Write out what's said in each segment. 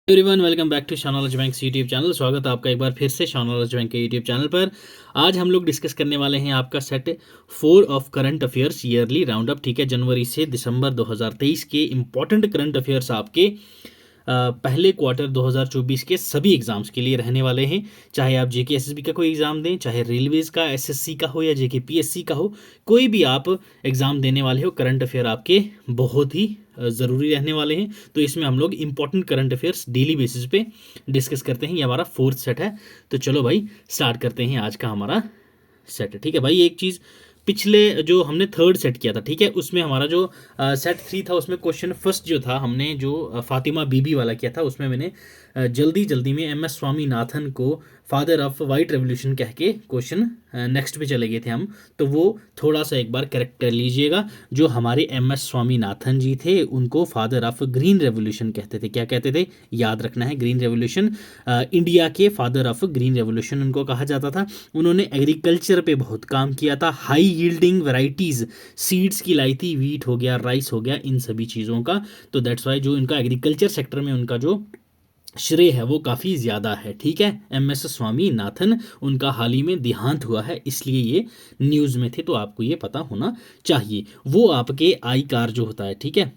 Everyone welcome back to Shanowledge bank YouTube channel. स्वागत है आपका एक बार फिर से शानॉलेज बैंक के यूट्यूब चैनल पर। आज हम लोग डिस्कस करने वाले हैं आपका set 4 of current affairs yearly round up. ठीक है, जनवरी से दिसंबर 2023 के इंपॉर्टेंट करंट अफेयर्स आपके पहले क्वार्टर 2024 के सभी एग्जाम्स के लिए रहने वाले हैं। चाहे आप जेके एसएसबी का कोई एग्जाम दें, चाहे रेलवेज का, एसएससी का हो या जेके पीएससी का हो, कोई भी आप एग्जाम देने वाले हो, करंट अफेयर आपके बहुत ही ज़रूरी रहने वाले हैं। तो इसमें हम लोग important current affairs daily basis पे डिस्कस करते हैं। ये हमारा 4th सेट है। तो चलो भाई स्टार्ट करते हैं आज का हमारा सेट। ठीक है भाई, एक चीज़ पिछले जो हमने 3rd सेट किया था, ठीक है, उसमें हमारा जो सेट 3 था उसमें क्वेश्चन फर्स्ट जो था हमने जो फातिमा बीबी वाला किया था, उसमें मैंने जल्दी जल्दी में एम एस स्वामीनाथन को फादर ऑफ वाइट रेवोल्यूशन कह के क्वेश्चन नेक्स्ट पे चले गए थे हम। तो वो थोड़ा सा एक बार करेक्ट कर लीजिएगा। जो हमारे एम एस स्वामीनाथन जी थे उनको फादर ऑफ ग्रीन रेवोल्यूशन कहते थे। क्या कहते थे, याद रखना है, ग्रीन रेवोल्यूशन। इंडिया के फादर ऑफ ग्रीन रेवोल्यूशन उनको कहा जाता था। उन्होंने एग्रीकल्चर पे बहुत काम किया था, हाई यील्डिंग वैरायटीज़ सीड्स की लाई थी, वीट हो गया, राइस हो गया, इन सभी चीज़ों का। तो दैट्स वाई जो इनका एग्रीकल्चर सेक्टर में उनका जो श्रेय है वो काफ़ी ज़्यादा है। ठीक है, एम एस स्वामीनाथन, उनका हाल ही में देहांत हुआ है, इसलिए ये न्यूज़ में थे, तो आपको ये पता होना चाहिए। वो आपके आई कार जो होता है, ठीक है,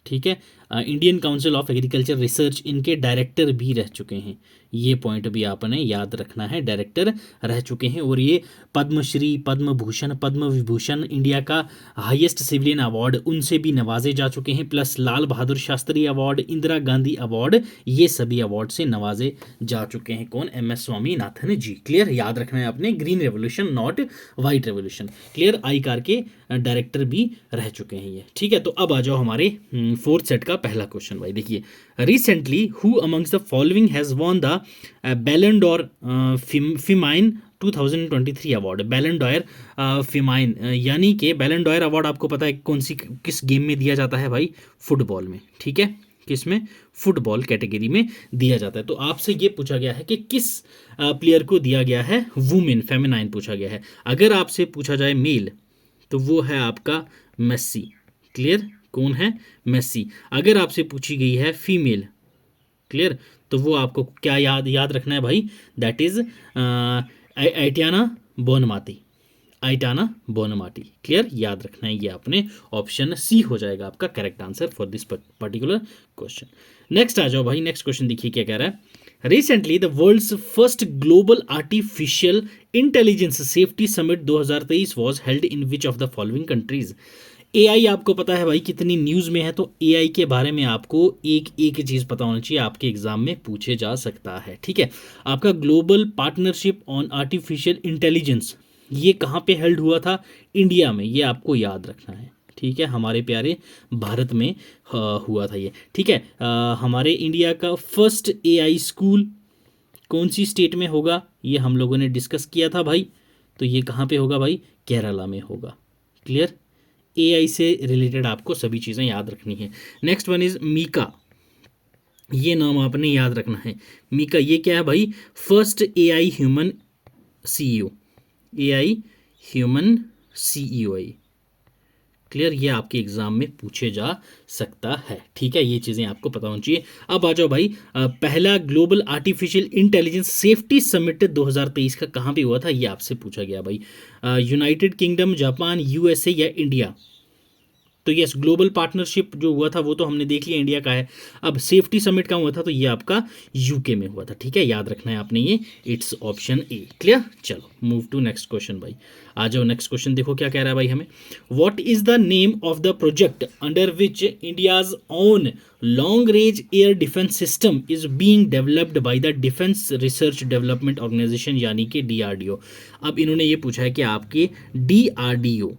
ठीक है, Indian council of agriculture research, इनके डायरेक्टर भी रह चुके हैं। ये पॉइंट भी आपने याद रखना है, डायरेक्टर रह चुके हैं। और ये पद्मश्री, पद्म भूषण, पद्म विभूषण, इंडिया का हाईएस्ट सिविलियन अवार्ड, उनसे भी नवाजे जा चुके हैं। Plus Lal Bahadur Shastri award, Indira Gandhi award, ये सभी अवार्ड से नवाजे जा चुके हैं। कौन, एम एस स्वामीनाथन जी। क्लियर, याद रखना है आपने, green revolution not white revolution. Clear, I car के डायरेक्टर भी रह चुके हैं ये। ठीक है, तो अब आ जाओ हमारे 4th सेट का पहला क्वेश्चन। भाई देखिए, recently who amongst the following has won the बैलन डॉर फिमाइन 2023 अवार्ड। बैलन डॉयर फिमाइन यानी कि बैलन डॉयर अवार्ड आपको पता है कौन सी, किस गेम में दिया जाता है भाई, फुटबॉल में। ठीक है, किसमें, फुटबॉल कैटेगरी में दिया जाता है। तो आपसे ये पूछा गया है कि किस प्लेयर को दिया गया है, वुमेन, फेमिनाइन पूछा गया है। अगर आपसे पूछा जाए मेल तो वो है आपका मेस्सी। क्लियर, कौन है, मेस्सी। अगर आपसे पूछी गई है फीमेल, क्लियर, तो वो आपको क्या याद रखना है भाई, that is आइटाना Bonmati, आइटाना Bonmati. Clear, याद रखना है ये आपने। ऑप्शन सी हो जाएगा आपका correct answer for this particular question. Next आ जाओ भाई, नेक्स्ट क्वेश्चन देखिए क्या कह रहा है। Recently the world's first global artificial intelligence safety summit 2023 was held in which of the following countries. AI आपको पता है भाई कितनी न्यूज़ में है, तो एआई के बारे में आपको एक एक चीज़ पता होना चाहिए, आपके एग्जाम में पूछे जा सकता है। ठीक है, आपका global partnership on artificial intelligence ये कहाँ पे हेल्ड हुआ था, इंडिया में, ये आपको याद रखना है। ठीक है, हमारे प्यारे भारत में हुआ था ये। ठीक है, हमारे इंडिया का फर्स्ट एआई स्कूल कौन सी स्टेट में होगा, ये हम लोगों ने डिस्कस किया था भाई। तो ये कहाँ पे होगा भाई, केरला में होगा। क्लियर, एआई से रिलेटेड आपको सभी चीज़ें याद रखनी है। नेक्स्ट वन इज मीका, ये नाम आपने याद रखना है। मीका ये क्या है भाई, first AI human CEO, AI human CEO. Clear, ये आपके एग्जाम में पूछे जा सकता है। ठीक है, ये चीज़ें आपको पता होनी चाहिए। अब आ जाओ भाई, पहला global artificial intelligence safety summit 2023 का कहाँ पे हुआ था, ये आपसे पूछा गया भाई। यूनाइटेड किंगडम, जापान, यूएसए या इंडिया। तो यस, ग्लोबल पार्टनरशिप जो हुआ था वो तो हमने देख लिया इंडिया का है। अब सेफ्टी समिट का हुआ था तो ये आपका यूके में हुआ था। ठीक है, याद रखना है आपने ये, इट्स ऑप्शन ए। क्लियर, चलो मूव टू नेक्स्ट क्वेश्चन भाई। आ जाओ नेक्स्ट क्वेश्चन, देखो क्या कह रहा है भाई हमें। What is the name of the project under which India's own long range air defence system is being developed by the defence research development organisation यानी कि डीआरडीओ। अब इन्होंने ये पूछा है कि आपके डीआरडीओ,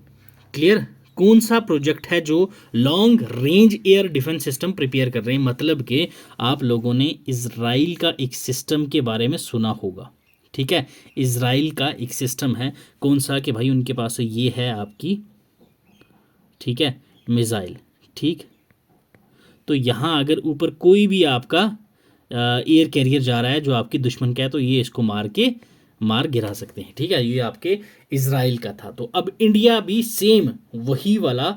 क्लियर, कौन सा प्रोजेक्ट है जो long range air defence system prepare कर रहे हैं। मतलब कि आप लोगों ने इजराइल का एक सिस्टम के बारे में सुना होगा। ठीक है, इजराइल का एक सिस्टम है, कौन सा, कि भाई उनके पास ये है आपकी, ठीक है, मिसाइल। ठीक, तो यहाँ अगर ऊपर कोई भी आपका एयर कैरियर जा रहा है जो आपकी दुश्मन का है, तो ये इसको मार के मार गिरा सकते हैं। ठीक है, ये आपके इजराइल का था। तो अब इंडिया भी सेम वही वाला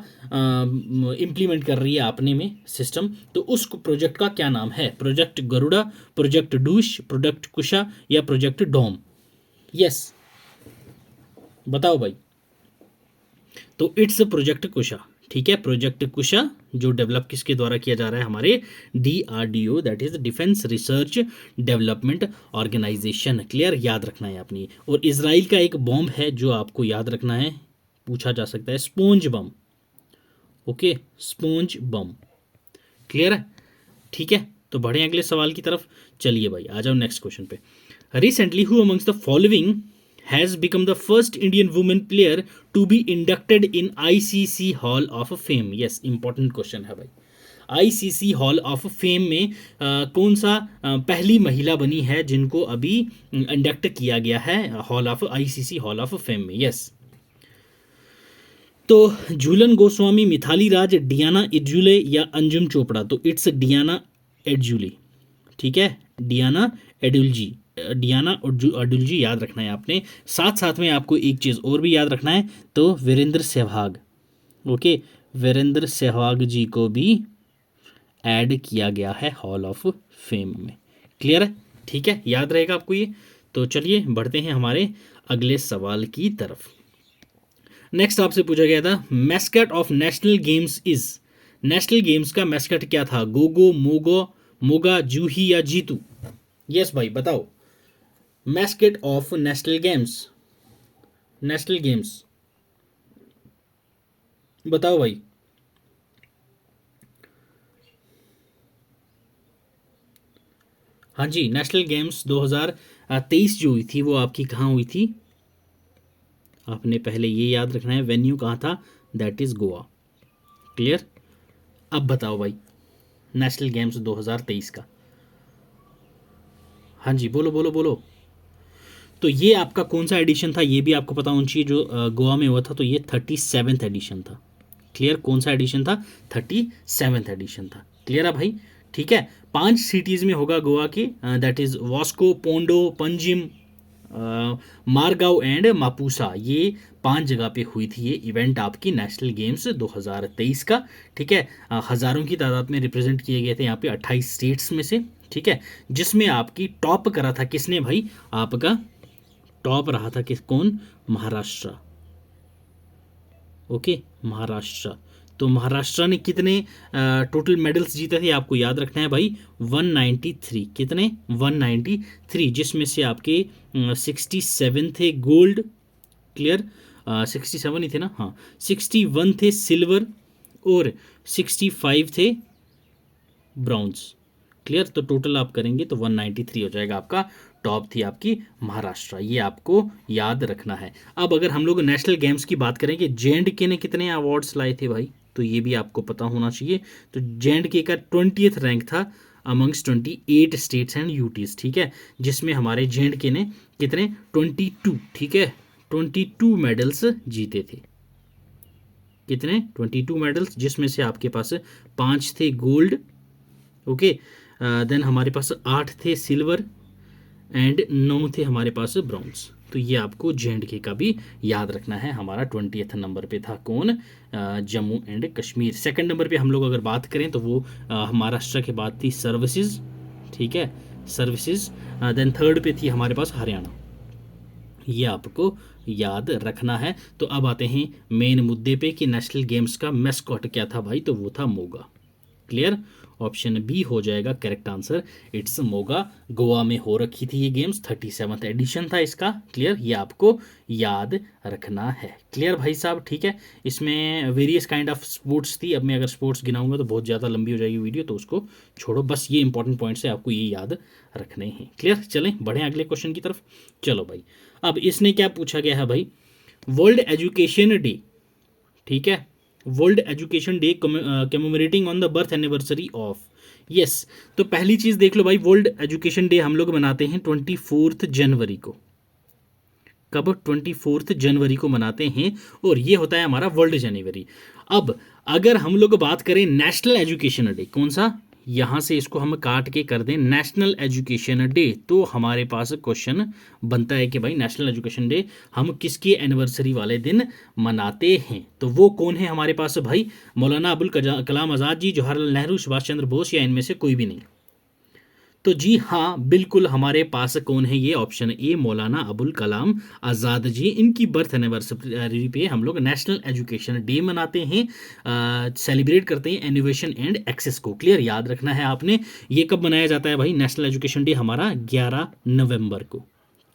इम्प्लीमेंट कर रही है अपने में सिस्टम। तो उस प्रोजेक्ट का क्या नाम है? प्रोजेक्ट गरुड़ा, प्रोजेक्ट डूश, प्रोजेक्ट कुशा या प्रोजेक्ट डोम? यस, बताओ भाई। तो इट्स प्रोजेक्ट कुशा। ठीक है, प्रोजेक्ट कुशा जो डेवलप किसके द्वारा किया जा रहा है? हमारे DRDO, that is defence research development organisation. Clear, याद रखना है अपनी। और इजराइल का एक बॉम्ब है जो आपको याद रखना है, पूछा जा सकता है, स्पोंज बम। ओके, स्पोंज बम। क्लियर है? ठीक है, तो बढ़े अगले सवाल की तरफ। चलिए भाई, आ जाओ नेक्स्ट क्वेश्चन पे। Recently who amongst the following has become the first Indian women player to be inducted in ICC hall of fame? Yes, important question है भाई। ICC हॉल ऑफ फेम में कौन सा पहली महिला बनी है जिनको अभी इंडक्ट किया गया है hall of ICC hall of fame में? यस, तो झूलन गोस्वामी, मिथाली राज, डियाना एडजुले या अंजुम चोपड़ा? तो इट्स डियाना एडजुले। ठीक है, डियाना एडुलजी, डियाना एडुलजी याद रखना है आपने। साथ साथ में आपको एक चीज़ और भी याद रखना है, तो वीरेंद्र सहवाग। ओके, वीरेंद्र सहवाग जी को भी ऐड किया गया है हॉल ऑफ फेम में। क्लियर है? ठीक है, याद रहेगा आपको ये। तो चलिए बढ़ते हैं हमारे अगले सवाल की तरफ। नेक्स्ट आपसे पूछा गया था, mascot of national games is? National games का मैस्कट क्या था? गोगो, मोगो, मोगा, जूही या जीतू? यस भाई, बताओ। Mascot of national games, national games बताओ भाई। हाँ जी, नेशनल गेम्स 2023 जो हुई थी वो आपकी कहाँ हुई थी? आपने पहले ये याद रखना है, वेन्यू कहाँ था? That is Goa. क्लियर? अब बताओ भाई, नेशनल गेम्स 2023 का। हाँ जी, बोलो बोलो बोलो। तो ये आपका कौन सा एडिशन था ये भी आपको पता होना चाहिए, जो गोवा में हुआ था। तो ये 37th एडिशन था। क्लियर, कौन सा एडिशन था? 37th एडिशन था। क्लियर है भाई? ठीक है, 5 सिटीज़ में होगा गोवा की, that is Vasco, Ponda, Panjim, Margao and Mapusa. ये 5 जगह पे हुई थी ये इवेंट आपकी नेशनल गेम्स 2023 का। ठीक है, हज़ारों की तादाद में रिप्रेजेंट किए गए थे यहाँ पे 28 स्टेट्स में से। ठीक है, जिसमें आपकी टॉप करा था किसने भाई? आपका टॉप रहा था किस, कौन? महाराष्ट्र। ओके, महाराष्ट्र। तो महाराष्ट्र ने कितने टोटल मेडल्स जीते थे आपको याद रखना है भाई? 193। कितने? 193, जिसमें से आपके 67 थे गोल्ड। क्लियर, 67 ही थे ना? हाँ, 61 थे सिल्वर और 65 थे ब्राउन्स। क्लियर, तो टोटल आप करेंगे तो 193 हो जाएगा आपका। टॉप थी आपकी महाराष्ट्र, ये आपको याद रखना है। अब अगर हम लोग नेशनल गेम्स की बात करें कि JNK ने कितने अवार्ड्स लाए थे भाई, तो ये भी आपको पता होना चाहिए। तो JNK का 20th रैंक था अमंग्स 28 स्टेट्स एंड यूटीज। ठीक है, जिसमें हमारे JNK ने कितने? 22। ठीक है, 22 मेडल्स जीते थे। कितने? 22 मेडल्स, जिसमें से आपके पास 5 थे गोल्ड। ओके, देन हमारे पास 8 थे सिल्वर एंड 9 थे हमारे पास ब्राउन्स। तो ये आपको JNK का भी याद रखना है। हमारा 20th नंबर पे था कौन? Jammu and Kashmir. Second number पे हम लोग अगर बात करें तो वो महाराष्ट्र के बाद थी सर्विसेज। ठीक है, सर्विसेज। देन थर्ड पे थी हमारे पास हरियाणा। ये आपको याद रखना है। तो अब आते हैं मेन मुद्दे पे कि नेशनल गेम्स का मैस्कॉट क्या था भाई? तो वो था मोगा। क्लियर, ऑप्शन बी हो जाएगा correct answer. It's Moga. Goa में हो रखी थी ये गेम्स, 37th एडिशन था इसका। क्लियर, ये आपको याद रखना है। क्लियर भाई साहब? ठीक है, इसमें वेरियस काइंड ऑफ स्पोर्ट्स थी। अब मैं अगर स्पोर्ट्स गिनाऊंगा तो बहुत ज़्यादा लंबी हो जाएगी वीडियो, तो उसको छोड़ो। बस ये इंपॉर्टेंट पॉइंट्स है, आपको ये याद रखने हैं। क्लियर, चलें बढ़ें अगले क्वेश्चन की तरफ। चलो भाई, अब इसने क्या पूछा गया है भाई? World education day. ठीक है, world education day commemorating on the birth anniversary of. Yes, तो पहली चीज़ देख लो भाई, वर्ल्ड एजुकेशन डे हम लोग मनाते हैं 24 जनवरी को। कब? 24 जनवरी को मनाते हैं, और ये होता है हमारा वर्ल्ड जनवरी। अब अगर हम लोग बात करें नेशनल एजुकेशन डे, कौन सा? यहाँ से इसको हम काट के कर दें नेशनल एजुकेशन डे, तो हमारे पास क्वेश्चन बनता है कि भाई नेशनल एजुकेशन डे हम किसकी एनिवर्सरी वाले दिन मनाते हैं। तो वो कौन है हमारे पास भाई, मौलाना अबुल कलाम आज़ाद जी, जवाहरलाल नेहरू, सुभाष चंद्र बोस, या इनमें से कोई भी नहीं। तो जी हाँ, बिल्कुल हमारे पास कौन है, ये ऑप्शन ए मौलाना अबुल कलाम आज़ाद जी। इनकी बर्थ एनिवर्सरी पे हम लोग नेशनल एजुकेशन डे मनाते हैं, सेलिब्रेट करते हैं इनोवेशन एंड एक्सेस को। क्लियर, याद रखना है आपने। ये कब मनाया जाता है भाई, नेशनल एजुकेशन डे हमारा 11 नवंबर को।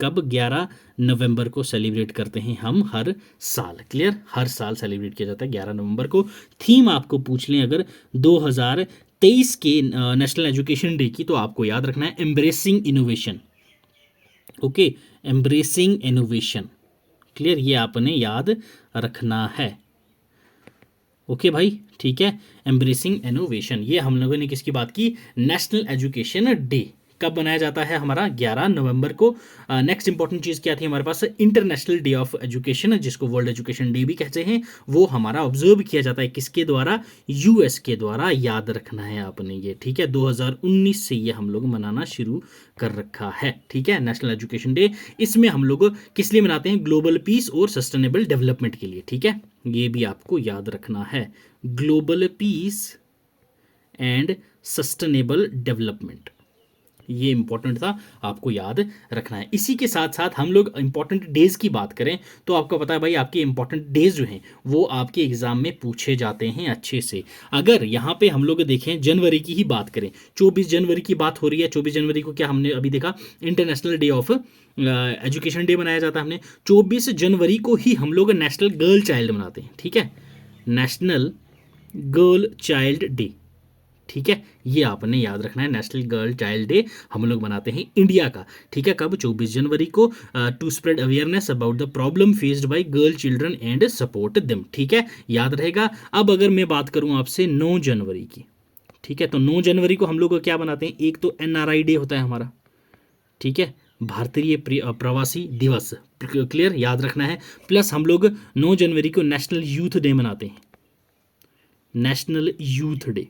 कब, 11 नवंबर को सेलिब्रेट करते हैं हम हर साल। क्लियर, हर साल सेलिब्रेट किया जाता है 11 नवंबर को। थीम आपको पूछ लें अगर 2023 के नेशनल एजुकेशन डे की, तो आपको याद रखना है embracing innovation. Okay, embracing innovation. Clear, ये आपने याद रखना है। ओके भाई, ठीक है, एम्ब्रेसिंग इनोवेशन, ये हम लोगों ने किसकी बात की, नेशनल एजुकेशन डे कब बनाया जाता है हमारा, 11 नवंबर को। नेक्स्ट इंपॉर्टेंट चीज़ क्या थी हमारे पास, इंटरनेशनल डे ऑफ एजुकेशन, जिसको वर्ल्ड एजुकेशन डे भी कहते हैं, वो हमारा ऑब्जर्व किया जाता है किसके द्वारा, यूएस के द्वारा। याद रखना है आपने ये, ठीक है। 2019 से ये हम लोग मनाना शुरू कर रखा है, ठीक है, नेशनल एजुकेशन डे। इसमें हम लोग किस लिए मनाते हैं, ग्लोबल पीस और सस्टेनेबल डेवलपमेंट के लिए, ठीक है, ये भी आपको याद रखना है, global piece and sustainable development, ये इंपॉर्टेंट था, आपको याद रखना है। इसी के साथ साथ हम लोग इंपॉर्टेंट डेज की बात करें तो आपको पता है भाई, आपके इंपॉर्टेंट डेज जो हैं वो आपके एग्जाम में पूछे जाते हैं अच्छे से। अगर यहाँ पे हम लोग देखें, जनवरी की ही बात करें, 24 जनवरी की बात हो रही है। 24 जनवरी को क्या हमने अभी देखा, international day of education day मनाया जाता है हमने। 24 जनवरी को ही हम लोग नेशनल गर्ल चाइल्ड मनाते हैं, ठीक है, नेशनल गर्ल चाइल्ड डे, ठीक है, ये आपने याद रखना है। नेशनल गर्ल चाइल्ड डे हम लोग मनाते हैं इंडिया का, ठीक है, कब, 24 जनवरी को, to spread awareness about the problem faced by girl children and support them, ठीक है, याद रहेगा। अब अगर मैं बात करूं आपसे 9 जनवरी की, ठीक है, तो 9 जनवरी को हम लोग क्या बनाते हैं, एक तो एनआरआई डे होता है हमारा, ठीक है, भारतीय प्रवासी दिवस, क्लियर, याद रखना है। प्लस हम लोग 9 जनवरी को नेशनल यूथ डे मनाते हैं, नेशनल यूथ डे,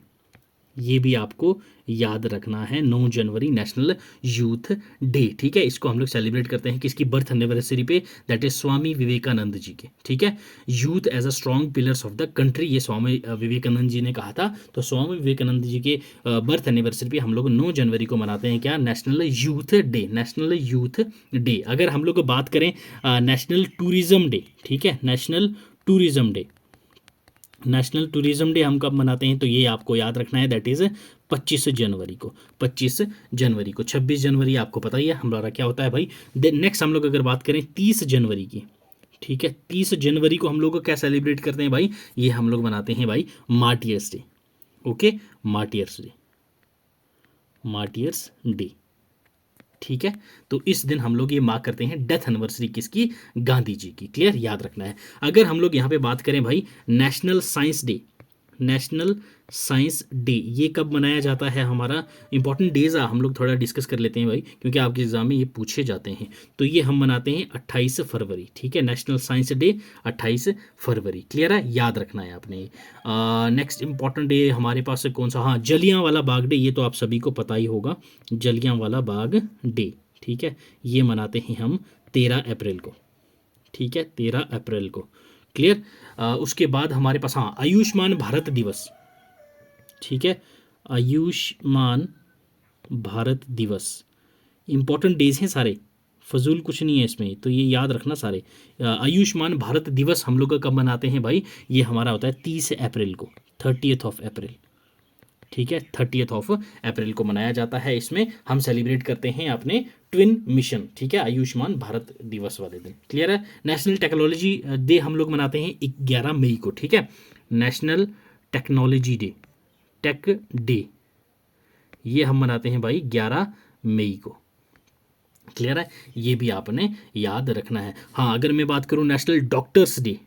ये भी आपको याद रखना है, 9 जनवरी नेशनल यूथ डे, ठीक है। इसको हम लोग सेलिब्रेट करते हैं किसकी बर्थ एनिवर्सरी पे, दैट इज स्वामी विवेकानंद जी के, ठीक है। Youth as a strong pillars of the country, ये स्वामी विवेकानंद जी ने कहा था। तो स्वामी विवेकानंद जी के बर्थ एनिवर्सरी पे हम लोग 9 जनवरी को मनाते हैं क्या, national youth day, national youth day. अगर हम लोग बात करें नेशनल टूरिज्म डे, ठीक है, national tourism day, national tourism day हम कब मनाते हैं, तो ये आपको याद रखना है, दैट इज़ 25 जनवरी को, 25 जनवरी को। 26 जनवरी आपको पता ही है हमारा क्या होता है भाई। नेक्स्ट हम लोग अगर बात करें 30 जनवरी की, ठीक है, 30 जनवरी को हम लोग क्या सेलिब्रेट करते हैं भाई, ये हम लोग मनाते हैं भाई martyrs day. Okay, martyrs day, martyrs day, ठीक है। तो इस दिन हम लोग ये मार्क करते हैं डेथ एनिवर्सरी किसकी, गांधी जी की। क्लियर, याद रखना है। अगर हम लोग यहाँ पे बात करें भाई national science day, national science day, ये कब मनाया जाता है हमारा, इंपॉर्टेंट डेज हम लोग थोड़ा डिस्कस कर लेते हैं भाई, क्योंकि आपके एग्जाम में ये पूछे जाते हैं। तो ये हम मनाते हैं 28 फरवरी, ठीक है, नेशनल साइंस डे 28 फरवरी। क्लियर है, याद रखना है आपने। नेक्स्ट इंपॉर्टेंट डे हमारे पास कौन सा, हाँ, जलियांवाला बाग डे, ये तो आप सभी को पता ही होगा, जलियांवाला बाग डे, ठीक है, ये मनाते हैं हम 13 अप्रैल को, ठीक है, 13 अप्रैल को। क्लियर। उसके बाद हमारे पास, हाँ, आयुष्मान भारत दिवस, ठीक है, आयुष्मान भारत दिवस, इंपॉर्टेंट डेज हैं सारे, फजूल कुछ नहीं है इसमें, तो ये याद रखना सारे। आयुष्मान भारत दिवस हम लोग कब मनाते हैं भाई, ये हमारा होता है 30 अप्रैल को, 30th ऑफ अप्रैल, ठीक है, 30th ऑफ अप्रैल को मनाया जाता है। इसमें हम सेलिब्रेट करते हैं अपने ट्विन मिशन, ठीक है, आयुष्मान भारत दिवस वाले दिन। क्लियर है। नेशनल टेक्नोलॉजी डे हम लोग मनाते हैं 11 मई को, ठीक है, national technology day, tech day, ये हम मनाते हैं भाई 11 मई को। क्लियर है, ये भी आपने याद रखना है। हाँ, अगर मैं बात करूँ नेशनल डॉक्टर्स डे,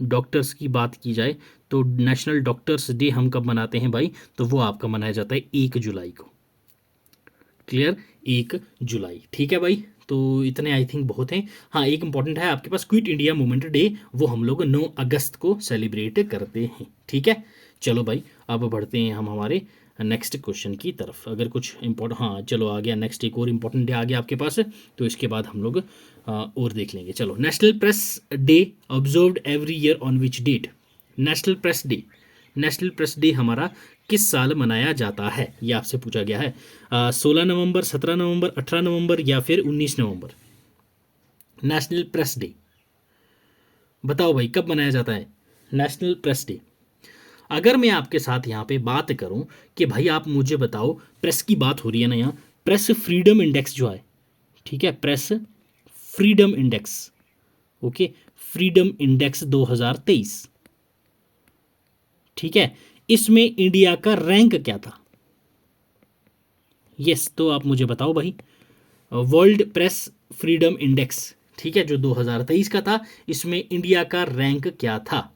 डॉक्टर्स की बात की जाए तो नेशनल डॉक्टर्स डे हम कब मनाते हैं भाई, तो वो आपका मनाया जाता है 1 जुलाई को। क्लियर, 1 जुलाई, ठीक है भाई। तो इतने आई थिंक बहुत हैं। हाँ, एक इंपॉर्टेंट है आपके पास, क्विट इंडिया मूवमेंट डे, वो हम लोग 9 अगस्त को सेलिब्रेट करते हैं, ठीक है। चलो भाई, अब बढ़ते हैं हम हमारे नेक्स्ट क्वेश्चन की तरफ। अगर कुछ इम्पोर्टेंट, हाँ चलो आ गया नेक्स्ट, एक और इम्पोर्टेंट डे आ गया आपके पास, तो इसके बाद हम लोग और देख लेंगे। चलो, national press day observed every year on which date. National press day, national press day हमारा किस साल मनाया जाता है, ये आपसे पूछा गया है। 16 नवंबर, 17 नवंबर, 18 नवंबर या फिर 19 नवंबर। नेशनल प्रेस डे बताओ भाई कब मनाया जाता है नेशनल प्रेस डे। अगर मैं आपके साथ यहाँ पे बात करूँ कि भाई आप मुझे बताओ, प्रेस की बात हो रही है ना यहाँ, प्रेस फ्रीडम इंडेक्स जो है, ठीक है, press freedom index, okay, freedom index 2023, ठीक है, इसमें इंडिया का रैंक क्या था? यस, तो आप मुझे बताओ भाई, वर्ल्ड प्रेस फ्रीडम इंडेक्स, ठीक है, जो 2023 का था, इसमें इंडिया का रैंक क्या था?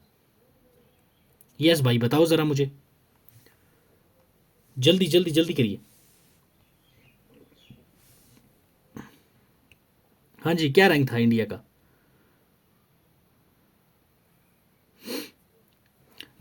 यस भाई बताओ जरा मुझे, जल्दी जल्दी जल्दी करिए। हाँ जी, क्या रैंक था इंडिया का?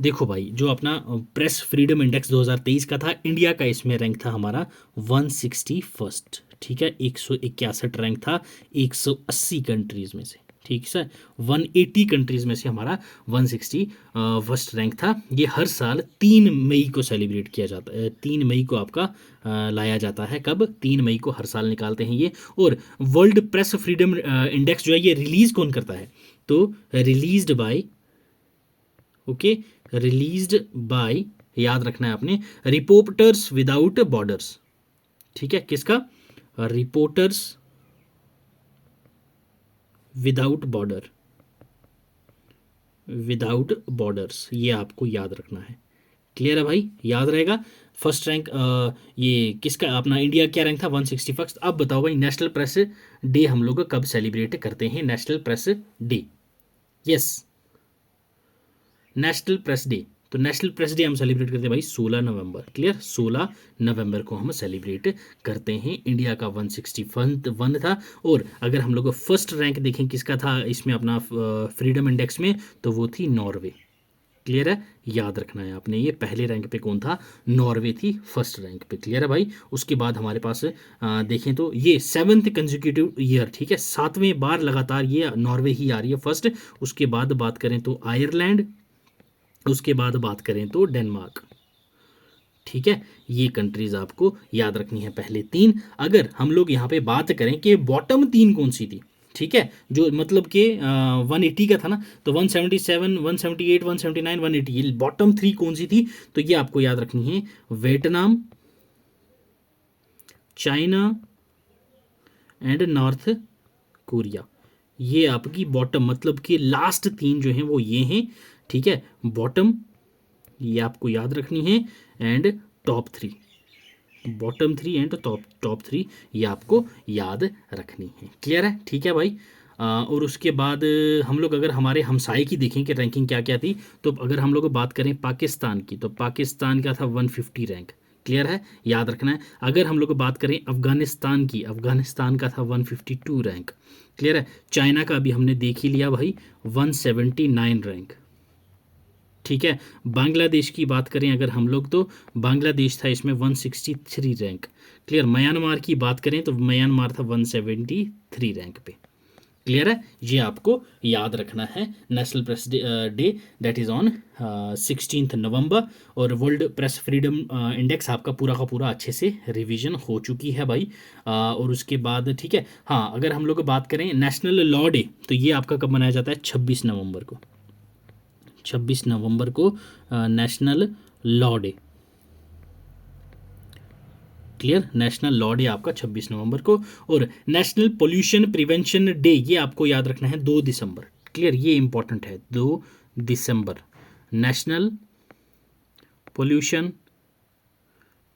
देखो भाई, जो अपना प्रेस फ्रीडम इंडेक्स 2023 का था, इंडिया का इसमें रैंक था हमारा 161st, ठीक है, 161 रैंक था 180 कंट्रीज में से, ठीक है, 180 कंट्रीज में से हमारा 161st रैंक था। ये हर साल 3 मई को सेलिब्रेट किया जाता है, 3 मई को आपका लाया जाता है। कब? 3 मई को हर साल निकालते हैं ये। और वर्ल्ड प्रेस फ्रीडम इंडेक्स जो है ये रिलीज़ कौन करता है? तो released by, okay, released by, याद रखना है आपने, रिपोर्टर्स विदाउट बॉर्डर्स, ठीक है, किसका? Reporters without border, without borders, ये आपको याद रखना है। क्लियर है भाई, याद रहेगा। फर्स्ट रैंक ये किसका, अपना इंडिया क्या रैंक था? 161। अब बताओ भाई, नेशनल प्रेस डे हम लोग कब सेलिब्रेट करते हैं? National press day, yes, national press day. तो नेशनल प्रेस डे हम सेलिब्रेट करते हैं भाई 16 नवंबर, क्लियर, 16 नवंबर को हम सेलिब्रेट करते हैं। इंडिया का 161 था। और अगर हम लोग फर्स्ट रैंक देखें किसका था इसमें अपना फ्रीडम इंडेक्स में, तो वो थी नॉर्वे। क्लियर है, याद रखना है आपने, ये पहले रैंक पे कौन था? नॉर्वे थी फर्स्ट रैंक पे। क्लियर है भाई। उसके बाद हमारे पास देखें तो ये 7th कंसेक्यूटिव ईयर, ठीक है, 7वें बार लगातार ये नॉर्वे ही आ रही है फर्स्ट। उसके बाद बात करें तो आयरलैंड, उसके बाद बात करें तो डेनमार्क, ठीक है, ये कंट्रीज आपको याद रखनी है पहले 3। अगर हम लोग यहाँ पे बात करें कि बॉटम 3 कौन सी थी, ठीक है, जो मतलब कि 180 का था ना, तो 177, 178, 179, 180, ये बॉटम 3 कौन सी थी? तो ये आपको याद रखनी है, Vietnam, China and north Korea. ये आपकी बॉटम, मतलब कि लास्ट 3 जो हैं वो ये हैं, ठीक है, बॉटम, ये आपको याद रखनी है, and top 3, bottom 3 and top 3, ये आपको याद रखनी है। क्लियर है, ठीक है भाई। और उसके बाद हम लोग अगर हमारे हमसाए की देखें कि रैंकिंग क्या क्या थी, तो अगर हम लोग बात करें पाकिस्तान की, तो पाकिस्तान का था 150 रैंक। क्लियर है, याद रखना है। अगर हम लोग बात करें अफगानिस्तान की, अफगानिस्तान का था 152 रैंक। क्लियर है। चाइना का अभी हमने देख ही लिया भाई, 179 रैंक, ठीक है। बांग्लादेश की बात करें अगर हम लोग, तो बांग्लादेश था इसमें 163 रैंक। क्लियर। म्यांमार की बात करें तो म्यांमार था 173 रैंक पे। क्लियर है, ये आपको याद रखना है। National press day that is on 16 नवंबर। और वर्ल्ड प्रेस फ्रीडम इंडेक्स आपका पूरा का पूरा अच्छे से रिवीजन हो चुकी है भाई। और उसके बाद ठीक है, हाँ, अगर हम लोग बात करें नेशनल लॉ डे, तो ये आपका कब मनाया जाता है? 26 नवंबर को। 26 नवंबर को national law day. Clear, national law day आपका 26 नवंबर को। और नेशनल पोल्यूशन प्रिवेंशन डे, ये आपको याद रखना है 2 दिसंबर। क्लियर, ये इंपॉर्टेंट है, 2 दिसंबर, national pollution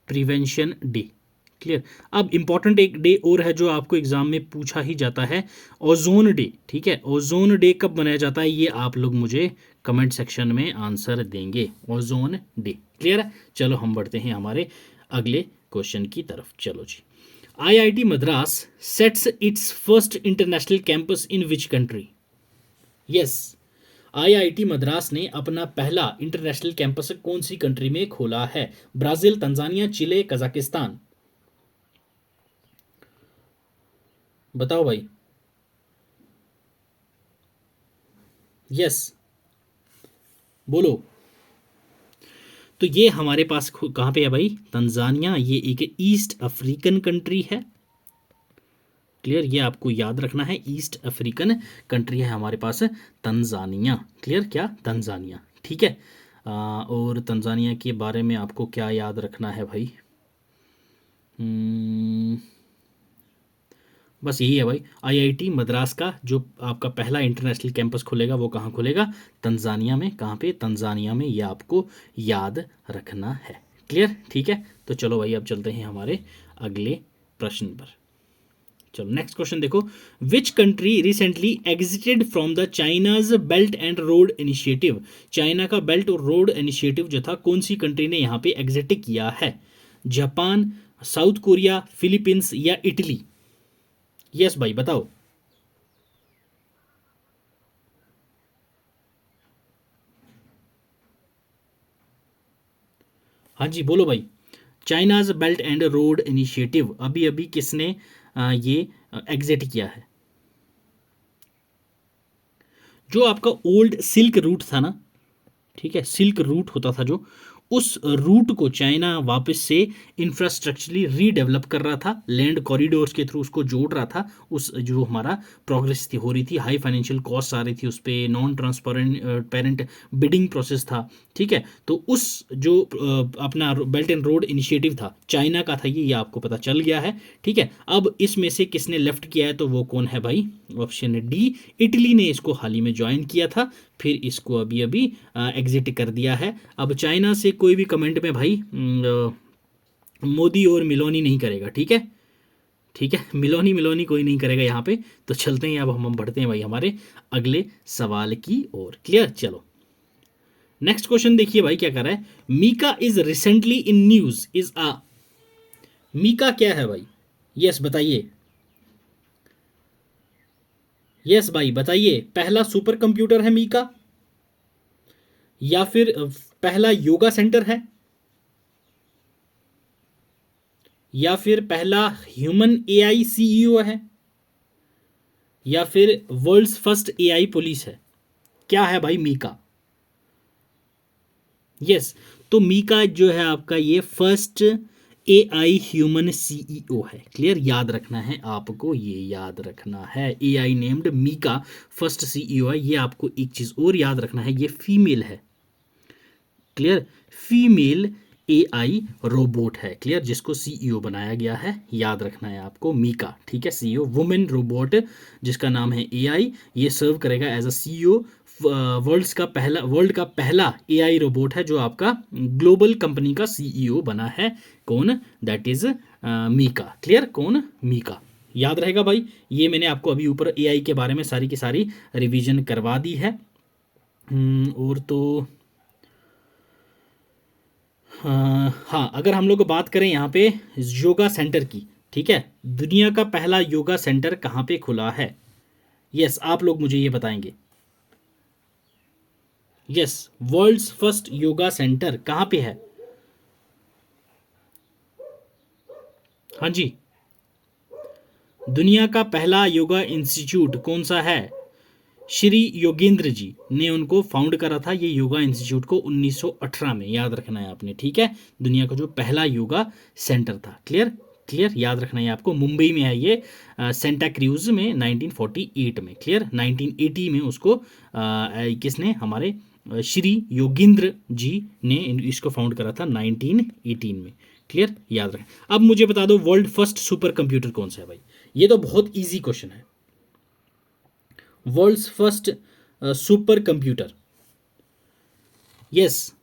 prevention day. Clear. अब इंपॉर्टेंट एक डे और है जो आपको एग्जाम में पूछा ही जाता है, ओजोन डे। ठीक है, ओजोन डे कब मनाया जाता है, ये आप लोग मुझे कमेंट सेक्शन में आंसर देंगे, ओजोन डे। क्लियर है। चलो हम बढ़ते हैं हमारे अगले क्वेश्चन की तरफ। चलो जी, IIT Madras sets its first international campus in which country? Yes, IIT Madras ने अपना पहला इंटरनेशनल कैंपस कौन सी कंट्री में खोला है? ब्राजील, तंजानिया, चिले, कजाकिस्तान। बताओ भाई। यस, बोलो। तो ये हमारे पास कहाँ पे है भाई? तंजानिया। ये एक ईस्ट अफ्रीकन कंट्री है। क्लियर, ये आपको याद रखना है, ईस्ट अफ्रीकन कंट्री है हमारे पास तंजानिया। क्लियर, क्या? तंजानिया। ठीक है। और तंजानिया के बारे में आपको क्या याद रखना है भाई? बस यही है भाई, आईआईटी मद्रास का जो आपका पहला इंटरनेशनल कैंपस खुलेगा वो कहाँ खुलेगा? तंजानिया में। कहाँ पे? तंजानिया में। ये आपको याद रखना है। क्लियर, ठीक है। तो चलो भाई, अब चलते हैं हमारे अगले प्रश्न पर। चलो नेक्स्ट क्वेश्चन देखो। Which country recently exerted from the China's belt and road initiative? China का बेल्ट और रोड इनिशिएटिव जो था, कौन सी कंट्री ने यहाँ पे एग्जिट किया है? जापान, साउथ कोरिया, फिलीपींस या इटली? यस भाई, बताओ। हाँ जी, बोलो भाई। China's belt and road initiative अभी अभी किसने ये एग्जिट किया है? जो आपका ओल्ड सिल्क रूट था ना, ठीक है, सिल्क रूट होता था जो, उस रूट को चाइना वापस से इंफ्रास्ट्रक्चरली रीडेवलप कर रहा था, लैंड कॉरिडोर्स के थ्रू उसको जोड़ रहा था। उस जो हमारा प्रोग्रेस थी हो रही थी, हाई फाइनेंशियल कॉस्ट आ रही थी उस पर, non transparent parent bidding process था। ठीक है, तो उस जो अपना बेल्ट एंड रोड इनिशिएटिव था, चाइना का था ये आपको पता चल गया है। ठीक है, अब इसमें से किसने लेफ्ट किया है? तो वो कौन है भाई? ऑप्शन डी, इटली ने इसको हाल ही में ज्वाइन किया था, फिर इसको अभी अभी एग्जिट कर दिया है। अब चाइना से कोई भी कमेंट में भाई मोदी और मिलोनी नहीं करेगा। ठीक है, ठीक है, मिलोनी मिलोनी कोई नहीं करेगा यहाँ पे। तो चलते हैं, अब हम बढ़ते हैं भाई हमारे अगले सवाल की ओर। क्लियर, चलो नेक्स्ट क्वेश्चन देखिए भाई क्या कर रहा है। Mika is recently in news is a. Mika क्या है भाई? यस बताइए। यस भाई बताइए। पहला सुपर कंप्यूटर है मीका, या फिर पहला योगा सेंटर है, या फिर पहला ह्यूमन एआई सीईओ है, या फिर वर्ल्ड्स फर्स्ट एआई पुलिस है? क्या है भाई मीका? यस, तो मीका जो है आपका ये फर्स्ट एआई ह्यूमन सीईओ है। क्लियर, याद रखना है आपको, ये याद रखना है, AI named Mika first CEO है। ये आपको एक चीज और याद रखना है, ये फीमेल है। क्लियर, फीमेल एआई रोबोट है। क्लियर, जिसको सीईओ बनाया गया है, याद रखना है आपको, मीका। ठीक है, सीईओ वुमेन रोबोट जिसका नाम है एआई, ये सर्व करेगा एज अ सीईओ। वर्ल्ड का पहला एआई रोबोट है जो आपका ग्लोबल कंपनी का सीईओ बना है। कौन? That is Mika. क्लियर, कौन? मीका। याद रहेगा भाई, ये मैंने आपको अभी ऊपर एआई के बारे में सारी की सारी रिवीजन करवा दी है। और तो हाँ, अगर हम लोग बात करें यहाँ पे योगा सेंटर की, ठीक है, दुनिया का पहला योगा सेंटर कहाँ पे खुला है? यस, आप लोग मुझे ये बताएंगे। Yes, world's first yoga centre कहाँ पे है? हाँ जी, दुनिया का पहला योगा इंस्टीट्यूट कौन सा है? श्री योगेंद्र जी ने उनको फाउंड करा था ये योगा इंस्टीट्यूट को 1918 में। याद रखना है आपने। ठीक है, दुनिया का जो पहला योगा सेंटर था। क्लियर, क्लियर, याद रखना है आपको। मुंबई में है ये, सेंटा क्रूज में 1948 में। क्लियर, 1980 में उसको किसने? हमारे श्री योगेंद्र जी ने इसको फाउंड करा था 1918 में। क्लियर, याद रखें। अब मुझे बता दो, वर्ल्ड फर्स्ट सुपर कंप्यूटर कौन सा है भाई? ये तो बहुत ईजी क्वेश्चन है। World's first super computer. Yes,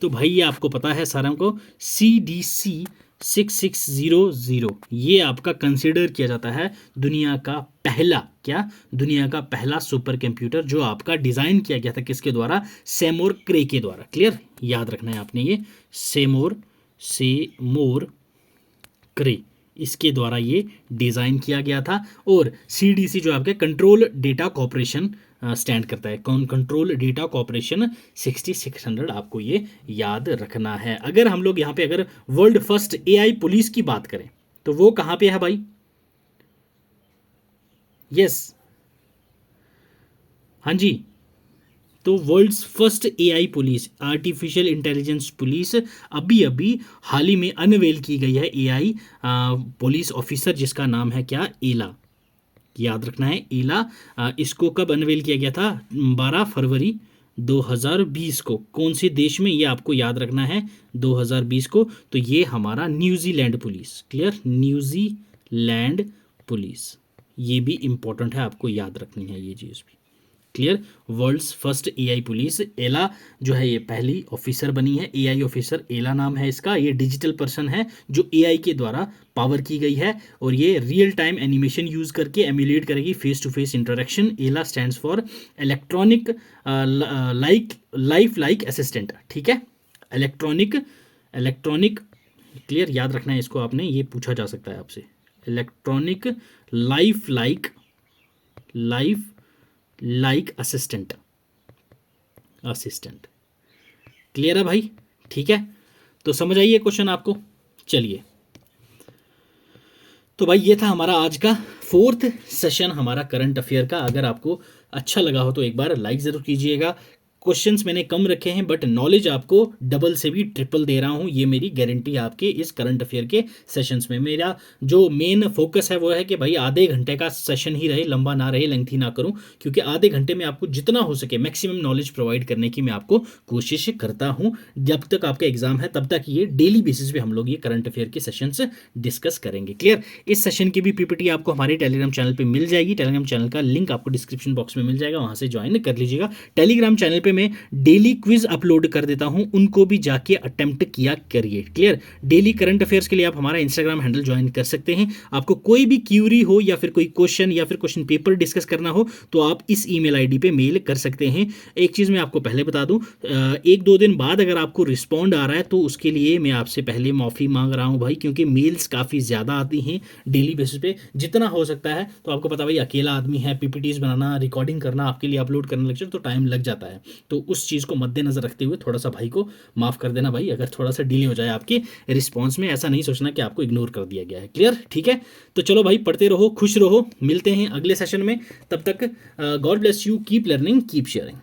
तो भाई ये आपको पता है सारों को, CDC 6600। ये आपका कंसिडर किया जाता है दुनिया का पहला, क्या? दुनिया का पहला सुपर कंप्यूटर, जो आपका डिजाइन किया गया था किसके द्वारा? सेमोर क्रे के द्वारा। क्लियर, याद रखना है आपने, ये सेमोर क्रे, इसके द्वारा ये डिज़ाइन किया गया था। और CDC जो आपके कंट्रोल डेटा कॉर्पोरेशन स्टैंड करता है, कंट्रोल डेटा कॉर्पोरेशन 6600 आपको ये याद रखना है। अगर हम लोग यहाँ पे अगर वर्ल्ड फर्स्ट AI पुलिस की बात करें तो वो कहाँ पे है भाई? यस, हाँ जी, तो world's first AI police, artificial intelligence police अभी अभी हाल ही में अनवेल की गई है, AI पुलिस ऑफिसर जिसका नाम है क्या? एला। याद रखना है एला। इसको कब अनवेल किया गया था? 12 फरवरी 2020 को। कौन से देश में? ये आपको याद रखना है 2020 को। तो ये हमारा New Zealand police. Clear? New Zealand police, ये भी इंपॉर्टेंट है, आपको याद रखनी है ये चीज़ भी। Clear? World's first AI police Ella जो है ये पहली ऑफिसर बनी है, AI ऑफिसर एला नाम है इसका। ये डिजिटल पर्सन है जो AI के द्वारा पावर की गई है और ये रियल टाइम एनिमेशन यूज करके एम्यूलेट करेगी फेस टू फेस इंटरेक्शन। एला stands for electronic life like assistant. ठीक है, इलेक्ट्रॉनिक। क्लियर? याद रखना है इसको आपने, ये पूछा जा सकता है आपसे। Electronic life like assistant. Clear है भाई? ठीक है, तो समझ आइए क्वेश्चन आपको। चलिए, तो भाई ये था हमारा आज का 4th सेशन हमारा करंट अफेयर का। अगर आपको अच्छा लगा हो तो एक बार लाइक ज़रूर कीजिएगा। क्वेश्चंस मैंने कम रखे हैं बट नॉलेज आपको डबल से भी ट्रिपल दे रहा हूँ, ये मेरी गारंटी है आपके इस करंट अफेयर के सेशंस में। मेरा जो मेन फोकस है वो है कि भाई आधे घंटे का सेशन ही रहे, लंबा ना रहे, लेंथी ना करूँ, क्योंकि आधे घंटे में आपको जितना हो सके मैक्सिमम नॉलेज प्रोवाइड करने की मैं आपको कोशिश करता हूँ। जब तक आपका एग्जाम है तब तक ये डेली बेसिस पे हम लोग ये करंट अफेयर के सेशंस डिस्कस करेंगे। क्लियर? इस सेशन की भी PPT आपको हमारे टेलीग्राम चैनल पर मिल जाएगी। टेलीग्राम चैनल का लिंक आपको डिस्क्रिप्शन बॉक्स में मिल जाएगा, वहाँ से ज्वाइन कर लीजिएगा। टेलीग्राम चैनल पर मैं डेली क्विज अपलोड कर देता हूं, उनको भी जाके अटेम्प्ट किया करिए। क्लियर? डेली करंट अफेयर्स के लिए आप हमारा इंस्टाग्राम हैंडल ज्वाइन कर सकते हैं। आपको कोई भी क्यूरी हो या फिर कोई क्वेश्चन या फिर क्वेश्चन पेपर डिस्कस करना हो तो आप इस ईमेल आईडी पे मेल कर सकते हैं। एक चीज़ मैं आपको पहले बता दूं, 1-2 दिन बाद अगर आपको रिस्पॉन्ड आ रहा है तो उसके लिए मैं आपसे पहले माफ़ी मांग रहा हूं भाई, क्योंकि मेल्स काफ़ी ज़्यादा आती हैं डेली बेसिस पे। जितना हो सकता है, तो आपको पता भाई अकेला आदमी है, PPTs बनाना, रिकॉर्डिंग करना, आपके लिए अपलोड करना लेक्चर, तो टाइम लग जाता है। तो उस चीज़ को मद्देनजर रखते हुए थोड़ा सा भाई को माफ़ कर देना भाई, अगर थोड़ा सा डिले हो जाए आपके रिस्पांस में। ऐसा नहीं सोचना कि आपको इग्नोर कर दिया गया है। क्लियर? ठीक है, तो चलो भाई, पढ़ते रहो, खुश रहो, मिलते हैं अगले सेशन में। तब तक God bless you, keep learning, keep sharing.